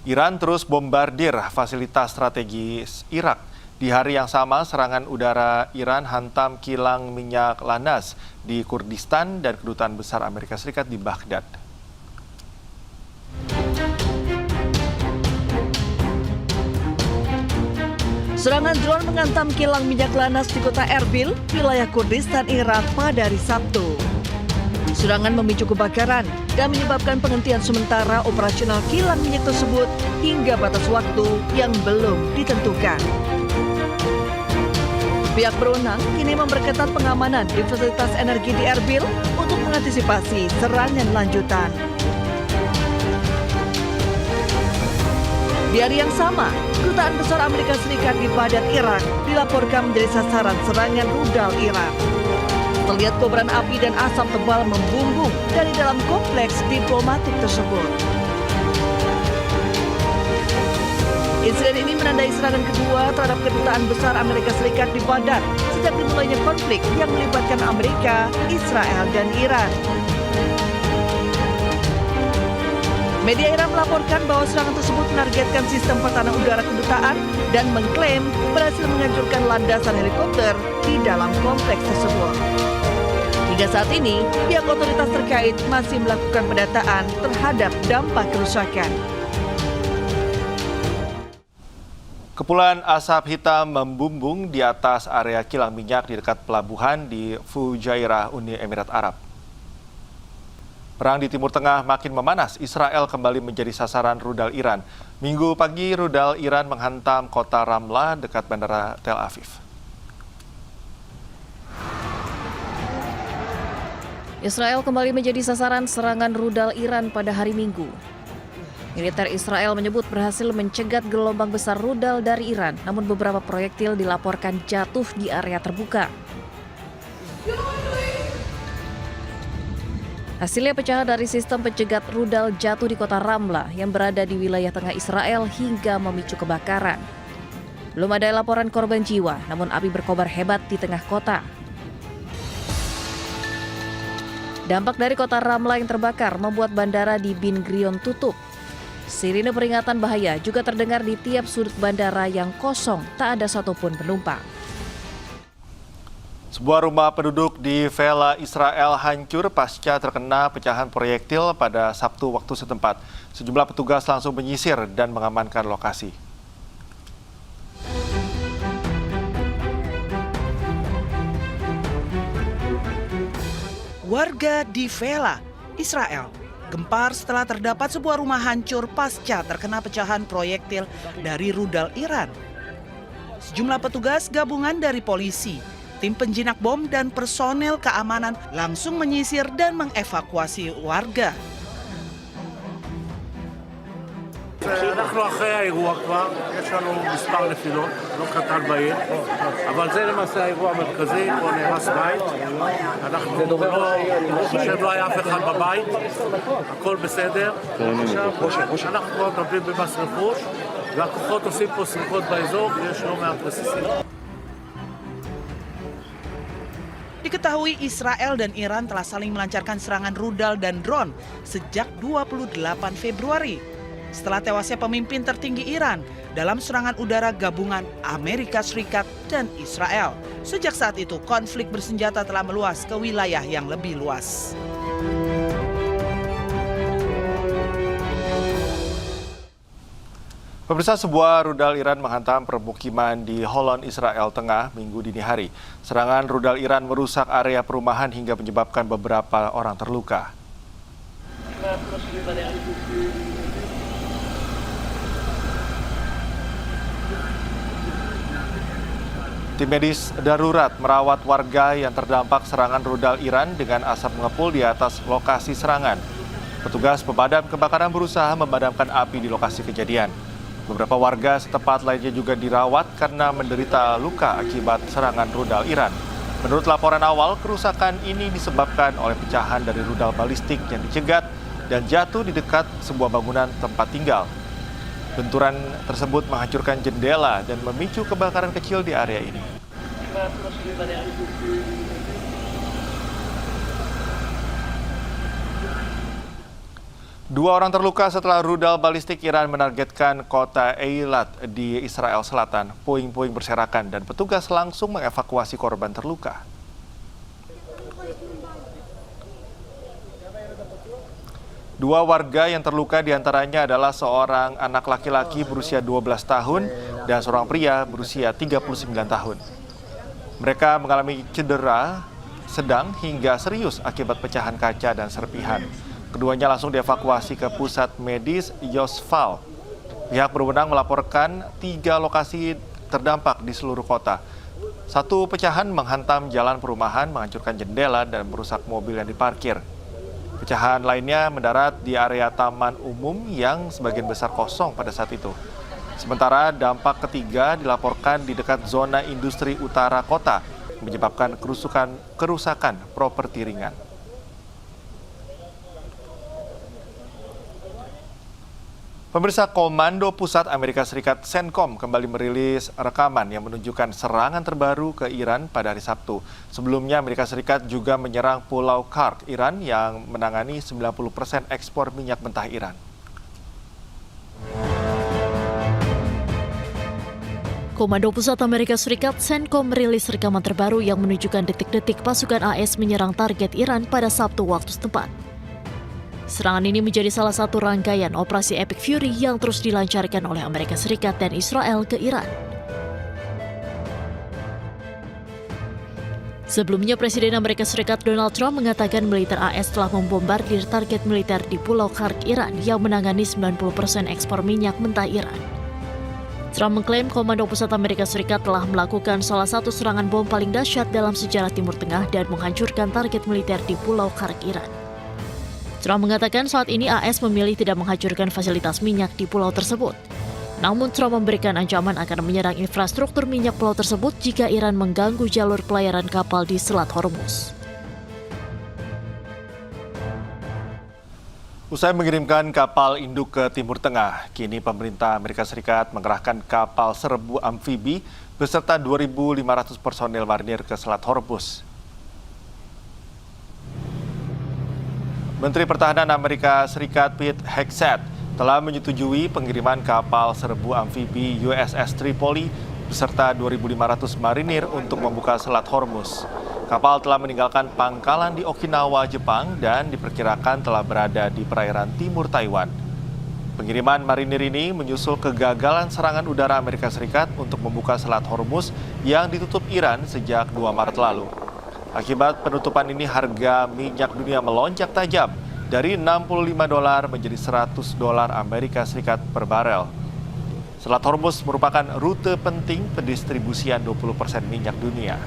Iran terus bombardir fasilitas strategis Irak. Di hari yang sama, serangan udara Iran hantam kilang minyak Lanas di Kurdistan dan Kedutaan Besar Amerika Serikat di Baghdad. Serangan drone menghantam kilang minyak Lanas di kota Erbil, wilayah Kurdistan, Irak pada hari Sabtu. Serangan memicu kebakaran dan menyebabkan penghentian sementara operasional kilang minyak tersebut hingga batas waktu yang belum ditentukan. Pihak berwenang kini memperketat pengamanan di fasilitas energi di Erbil untuk mengantisipasi serangan lanjutan. Di hari yang sama, Kedutaan Besar Amerika Serikat di Baghdad, Irak dilaporkan menjadi sasaran serangan rudal Iran. Terlihat kobaran api dan asap tebal membumbung dari dalam kompleks diplomatik tersebut. Insiden ini menandai serangan kedua terhadap Kedutaan Besar Amerika Serikat di Baghdad sejak dimulainya konflik yang melibatkan Amerika, Israel, dan Iran. Media Iran melaporkan bahwa serangan tersebut menargetkan sistem pertahanan udara kedutaan dan mengklaim berhasil menghancurkan landasan helikopter di dalam kompleks tersebut. Hingga saat ini, pihak otoritas terkait masih melakukan pendataan terhadap dampak kerusakan. Kepulan asap hitam membumbung di atas area kilang minyak di dekat pelabuhan di Fujairah, Uni Emirat Arab. Perang di Timur Tengah makin memanas, Israel kembali menjadi sasaran rudal Iran. Minggu pagi, rudal Iran menghantam kota Ramlah dekat Bandara Tel Aviv. Israel kembali menjadi sasaran serangan rudal Iran pada hari Minggu. Militer Israel menyebut berhasil mencegat gelombang besar rudal dari Iran, namun beberapa proyektil dilaporkan jatuh di area terbuka. Hasilnya pecahan dari sistem pencegat rudal jatuh di kota Ramlah yang berada di wilayah tengah Israel hingga memicu kebakaran. Belum ada laporan korban jiwa, namun api berkobar hebat di tengah kota. Dampak dari kota Ramlah yang terbakar membuat bandara di Ben Gurion tutup. Sirine peringatan bahaya juga terdengar di tiap sudut bandara yang kosong, tak ada satupun penumpang. Sebuah rumah penduduk di Vela, Israel hancur pasca terkena pecahan proyektil pada Sabtu waktu setempat. Sejumlah petugas langsung menyisir dan mengamankan lokasi. Warga di Vela, Israel, gempar setelah terdapat sebuah rumah hancur pasca terkena pecahan proyektil dari rudal Iran. Sejumlah petugas gabungan dari polisi, tim penjinak bom, dan personel keamanan langsung menyisir dan mengevakuasi warga. אנחנו אחרי האירוע כבר, יש לנו מספר נפילות, לא קטן בעיר, אבל זה למעשה האירוע המרכזי, פה נהרס בית, אנחנו חושב לא היה אף אחד בבית, הכל בסדר, עכשיו אנחנו כבר מטפלים במס רכוש, והכוחות עושים פה שריפות באזור, ויש לא מעט רסיסים. Diketahui Israel dan Iran telah saling melancarkan serangan rudal dan drone sejak 28 Februari. Setelah tewasnya pemimpin tertinggi Iran dalam serangan udara gabungan Amerika Serikat dan Israel. Sejak saat itu, konflik bersenjata telah meluas ke wilayah yang lebih luas. Pemirsa, sebuah rudal Iran menghantam permukiman di Holon, Israel Tengah, Minggu dini hari. Serangan rudal Iran merusak area perumahan hingga menyebabkan beberapa orang terluka. Tim medis darurat merawat warga yang terdampak serangan rudal Iran dengan asap mengepul di atas lokasi serangan. Petugas pemadam kebakaran berusaha memadamkan api di lokasi kejadian. Beberapa warga setempat lainnya juga dirawat karena menderita luka akibat serangan rudal Iran. Menurut laporan awal, kerusakan ini disebabkan oleh pecahan dari rudal balistik yang dicegat dan jatuh di dekat sebuah bangunan tempat tinggal. Benturan tersebut menghancurkan jendela dan memicu kebakaran kecil di area ini. Dua orang terluka setelah rudal balistik Iran menargetkan kota Eilat di Israel Selatan. Puing-puing berserakan dan petugas langsung mengevakuasi korban terluka. Dua warga yang terluka diantaranya adalah seorang anak laki-laki berusia 12 tahun dan seorang pria berusia 39 tahun. Mereka mengalami cedera sedang hingga serius akibat pecahan kaca dan serpihan. Keduanya langsung dievakuasi ke pusat medis Yosfal. Pihak berwenang melaporkan 3 lokasi terdampak di seluruh kota. Satu pecahan menghantam jalan perumahan, menghancurkan jendela dan merusak mobil yang diparkir. Pecahan lainnya mendarat di area taman umum yang sebagian besar kosong pada saat itu. Sementara dampak ketiga dilaporkan di dekat zona industri utara kota, menyebabkan kerusakan properti ringan. Pemirsa, Komando Pusat Amerika Serikat CENTCOM kembali merilis rekaman yang menunjukkan serangan terbaru ke Iran pada hari Sabtu. Sebelumnya Amerika Serikat juga menyerang Pulau Karg, Iran yang menangani 90% ekspor minyak mentah Iran. Komando Pusat Amerika Serikat CENTCOM merilis rekaman terbaru yang menunjukkan detik-detik pasukan AS menyerang target Iran pada Sabtu waktu setempat. Serangan ini menjadi salah satu rangkaian operasi Epic Fury yang terus dilancarkan oleh Amerika Serikat dan Israel ke Iran. Sebelumnya, Presiden Amerika Serikat Donald Trump mengatakan militer AS telah membombardir target militer di Pulau Karg, Iran yang menangani 90% ekspor minyak mentah Iran. Trump mengklaim Komando Pusat Amerika Serikat telah melakukan salah satu serangan bom paling dahsyat dalam sejarah Timur Tengah dan menghancurkan target militer di Pulau Karg, Iran. Trump mengatakan saat ini AS memilih tidak menghancurkan fasilitas minyak di pulau tersebut. Namun Trump memberikan ancaman akan menyerang infrastruktur minyak pulau tersebut jika Iran mengganggu jalur pelayaran kapal di Selat Hormuz. Usai mengirimkan kapal induk ke Timur Tengah, kini pemerintah Amerika Serikat mengerahkan kapal serbu amfibi beserta 2.500 personel marinir ke Selat Hormuz. Menteri Pertahanan Amerika Serikat Pete Hegseth telah menyetujui pengiriman kapal serbu amfibi USS Tripoli beserta 2.500 marinir untuk membuka Selat Hormuz. Kapal telah meninggalkan pangkalan di Okinawa, Jepang dan diperkirakan telah berada di perairan timur Taiwan. Pengiriman marinir ini menyusul kegagalan serangan udara Amerika Serikat untuk membuka Selat Hormuz yang ditutup Iran sejak 2 Maret lalu. Akibat penutupan ini harga minyak dunia melonjak tajam dari $65 menjadi $100 Amerika Serikat per barel. Selat Hormuz merupakan rute penting pendistribusian 20% minyak dunia.